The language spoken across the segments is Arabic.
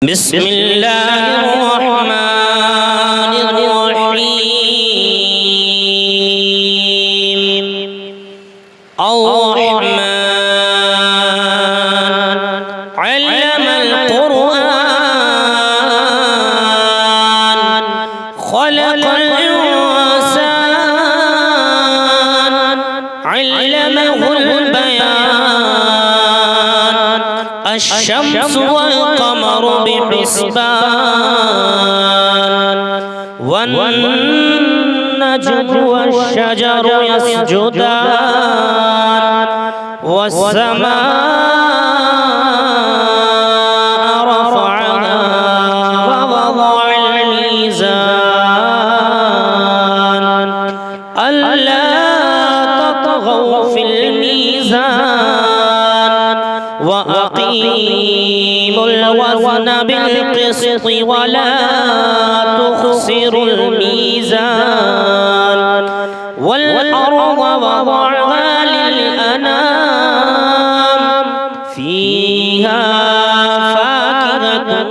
بسم الله الرحمن الرحيم الرحمن علم القرآن خلق الإنسان علمه البيان الشمس والقمر بحسبان والنجم والشجر يسجدان والسماء رفعها ووضع الميزان ألا تطغوا في الميزان وأقيموا الوزن بالقسط ولا تخسروا الميزان والأرض وضعها للأنام فيها فاكهة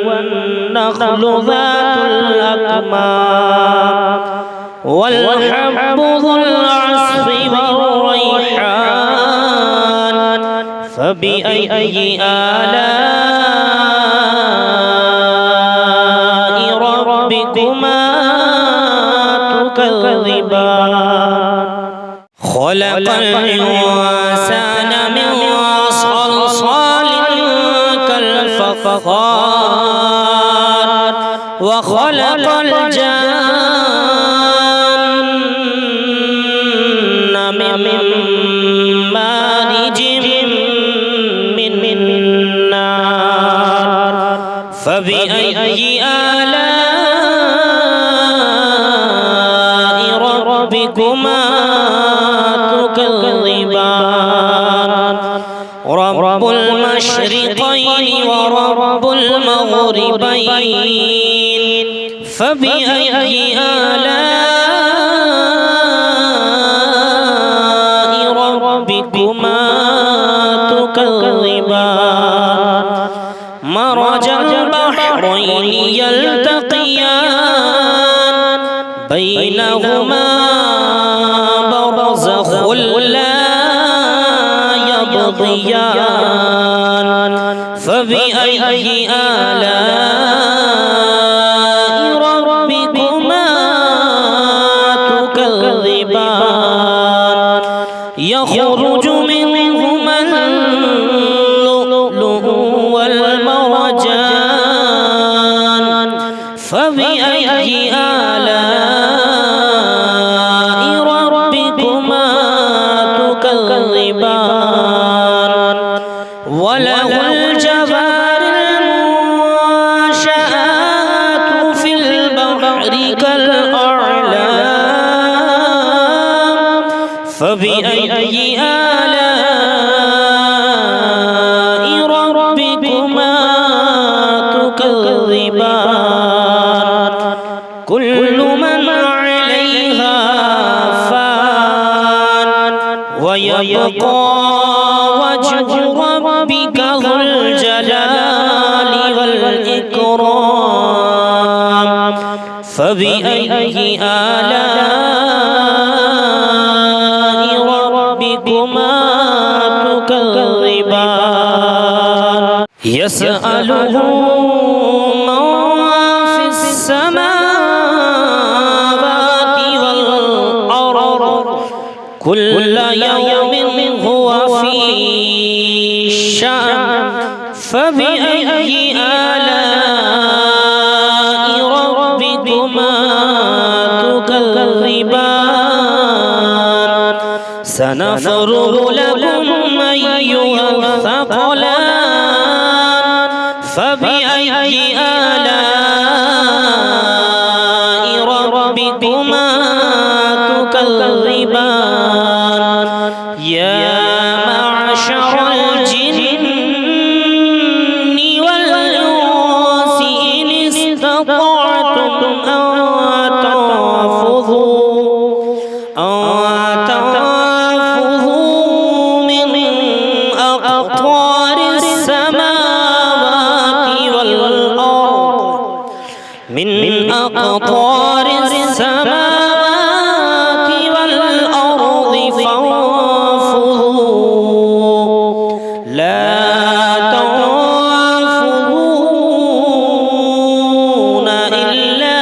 والنخل ذات الأكمام والحب ذو العصف والريحان فبأي آلاء ربكما تكذبان خلق الإنسان من صلصال كالفخار وخلق الجن من مارج من نار فبأي آلاء ربكما تكذبان رب المشرقين ورب المغربين فبأي آلاء ربكما تكذبان مرج البحرين يلتقيان بينهما برزخ لا يبغيان فبأي آلاء ربكما تكذبان يخرج منهما اللؤلؤ والمرجان فبأي آلاء ربكما تكذبان وله الجوار المنشآت في البحر كالأعلام فبأي آلاء ربكما تكذبان كل من عليها فان ويبقى وجه ربك ذو الجلال والإكرام فبأي آلاء ربكما تكذبان يسأله من في السماوات والأرض كل يوم هو في شأن فبأي آلاء ربكما تكذبان سنفرغ لكم أيها الثقلان فبأي آلاء ربكما تكذبان يا معشر الجن والإنس إن استطعتم أن تنفذوا من أقطار السماوات أقطار السماوات والأرض فانفذوا لا تنفذون إلا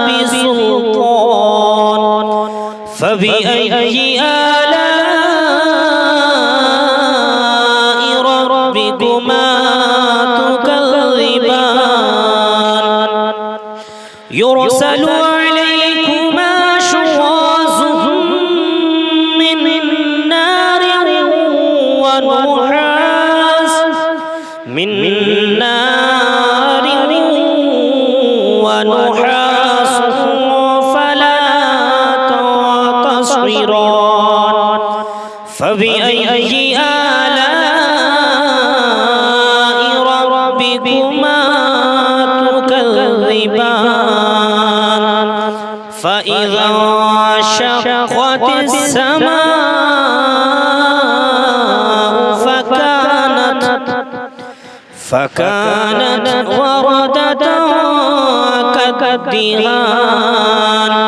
بسلطان فبأي آلاء ربكما تكذبان يرسل عليكما شواظ من نار ونحاس فلا تنتصران فبأي آلاء ربكما تكذبان فإذا انشقت السماء فكانت وردة كالدهان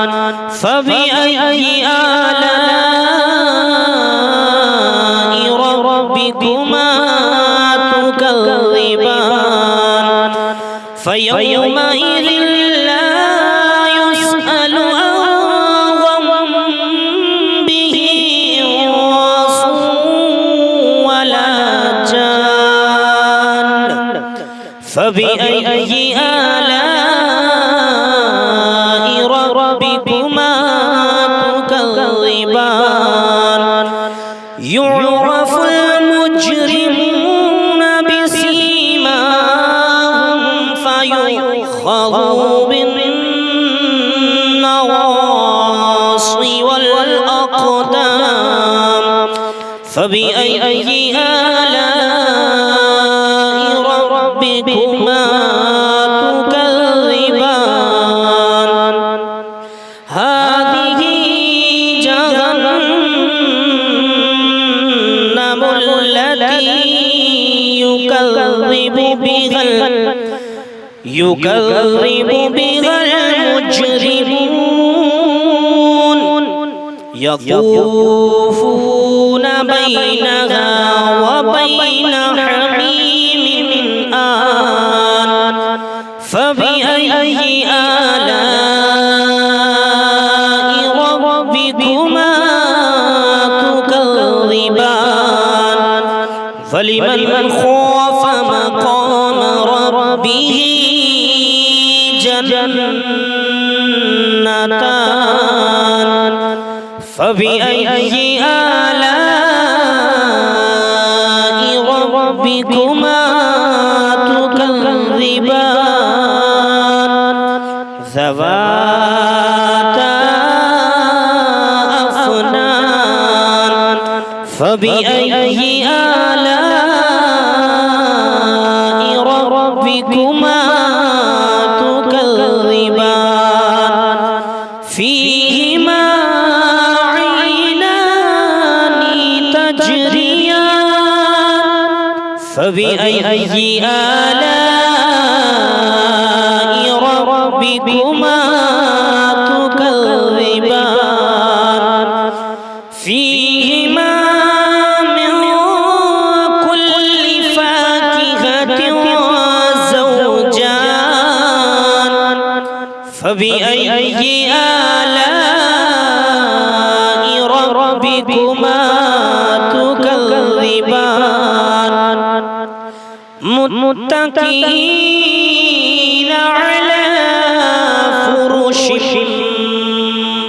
فبأي آلاء ربكما تكذبان فيومئذ لا يسأل عن ذنبه إنس ولا جان فبأي آلاء ربكما تكذبان يعرف المجرمون بسيماهم فيؤخذ بالنواصي والأقدام فبأي آلاء ربكما تكذبان هذه جهنم التي يكذب بها المجرمون يطوفون بينها وبين حميم آن فبأي آلاء ربكما تكذبان فلمن خاف مقام ربه جنتان فبأي آلاء ربكما تكذبان ذواتا أفنان فبأي آلاء ربكما تكذبان فيهما عينان تجريان فبأي آلاء ربكما تكذبان فيهما من كل فاكهة زوجان فبأي آلاء ربكما تكذبان متكئين على فرش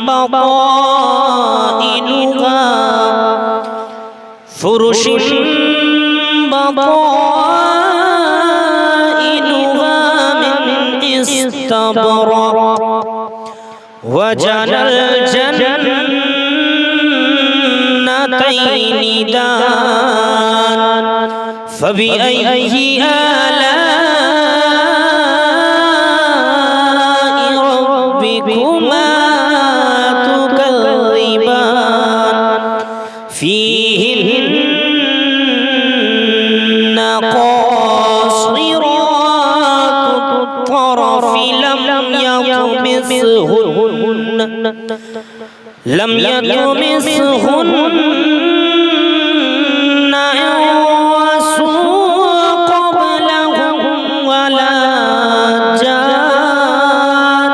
بطائنها من استبرق وجنى الجنتين دان فبأي آلاء ربكما تكذبان فيهن قاصرات الطرف لم يطمثهن يطمثهن لم يطمثهن إنس قبلهم ولا جان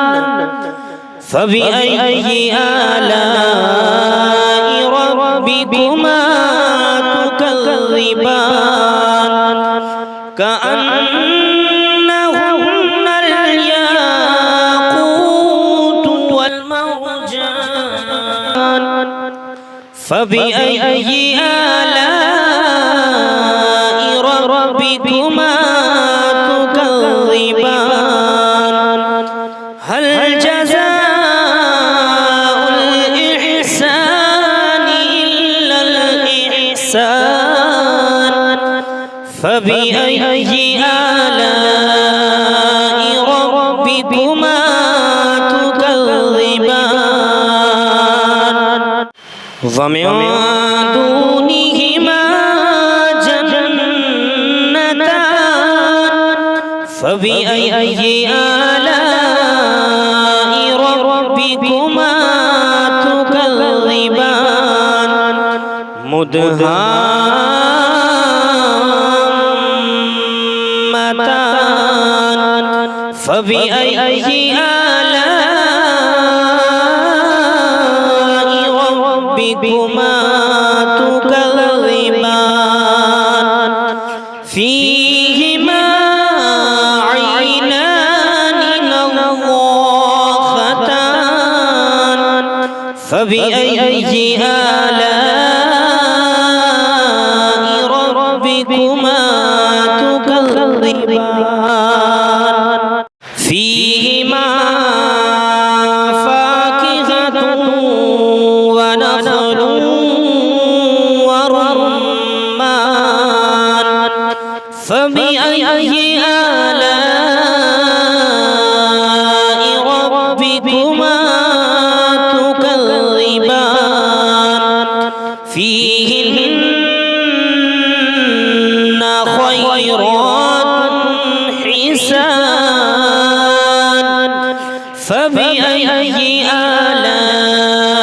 فبأي آلاء ربكما تكذبان كأنهن الياقوت والمرجان فبأي آلاء ربكما تكذبان هل جزاء الإحسان إلا الإحسان فبأي آلاء ربكما تكذبان ومن دونهما جنتان فبأي آلاء ربكما تكذبان مدهامتان فبأي آلاء ربكما تكذبان فيهما عينان نضاختان فبأي آلاء ربكما تكذبان فيهما فاكهة ونخل ورمان فبأي آلاء ربكما تكذبان فيهن خيرات حسان فبأي آلاء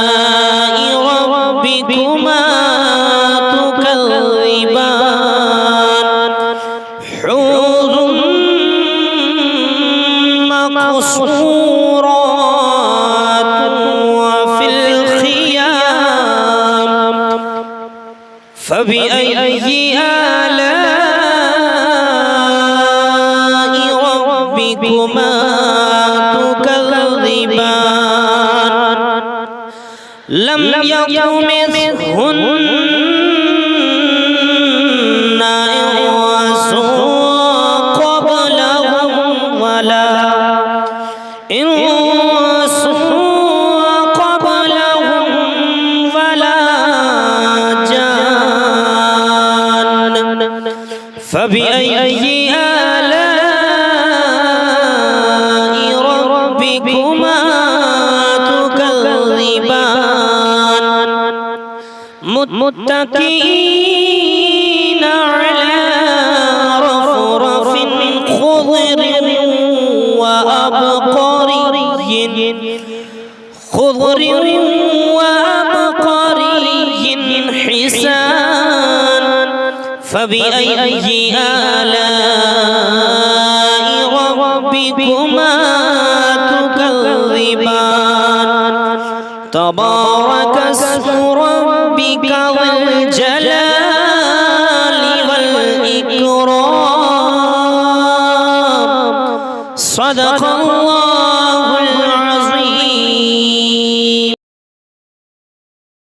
ربكما تكذبان حور مقصورات وفي الخيام فبأي آلاء ربكما تكذبان لم يطمثهن إنس قبلهم ولا إنس قبلهم ولا جان فبأي آلاء ربكما تكذبان متكئين على رفرف خضر وأبقري حسان فبأي آلاء ربكما تكذبان تبارك اسم ربك ذي الجلال والإكرام صدق الله